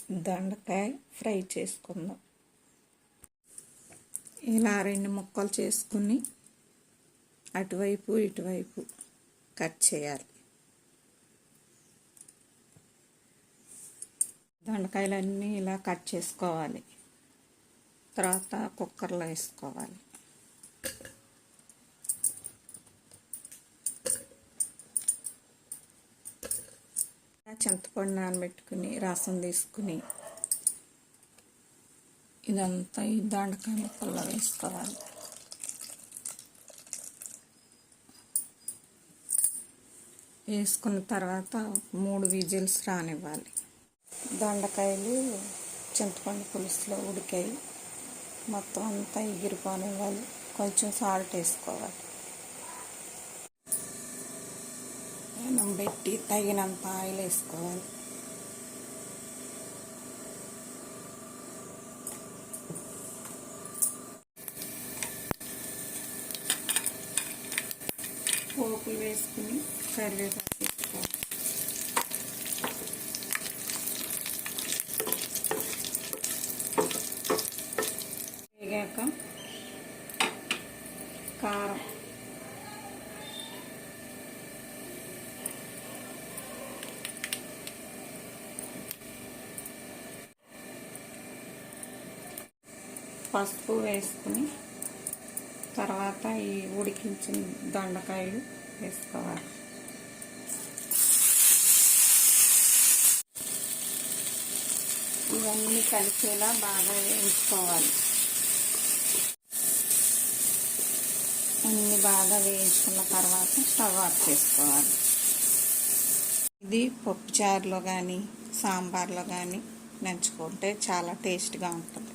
దొండకాయ ఫ్రై చేసుకుందాం. ఇలా 2 ముక్కలు చేసుకుని అటువైపు ఇటువైపు కట్ చేయాలి. దొండకాయలన్నీ ఇలా కట్ చేసుకోవాలి. తర్వాత కుక్కర్లో వేసుకోవాలి. చింతపండు నానబెట్టుకుని రసం తీసుకుని ఇదంతా ఈ దొండకాయ ముక్కల్లో వేసుకోవాలి. వేసుకున్న తర్వాత 3 విజిల్స్ రానివ్వాలి. దొండకాయలు చింతపండు పులుసులో ఉడికాయి, మొత్తం అంతా ఎగిరిపోనివ్వాలి. కొంచెం సాల్ట్ వేసుకోవాలి. పెనం పెట్టి తగినంత ఆయిల్ వేసుకోవాలి. పోపులు వేసుకుని కరివేపాకు వేసుకోవాలి. వేగాక కారం, పసుపు వేసుకుని తర్వాత ఈ ఉడికించిన దొండకాయలు వేసుకోవాలి. ఇవన్నీ కలిసేలా బాగా వేయించుకోవాలి. అన్నీ బాగా వేయించుకున్న తర్వాత స్టవ్ ఆఫ్ చేసుకోవాలి. ఇది పప్పుచారులో కానీ సాంబార్లో కానీ నంచుకుంటే చాలా టేస్ట్గా ఉంటుంది.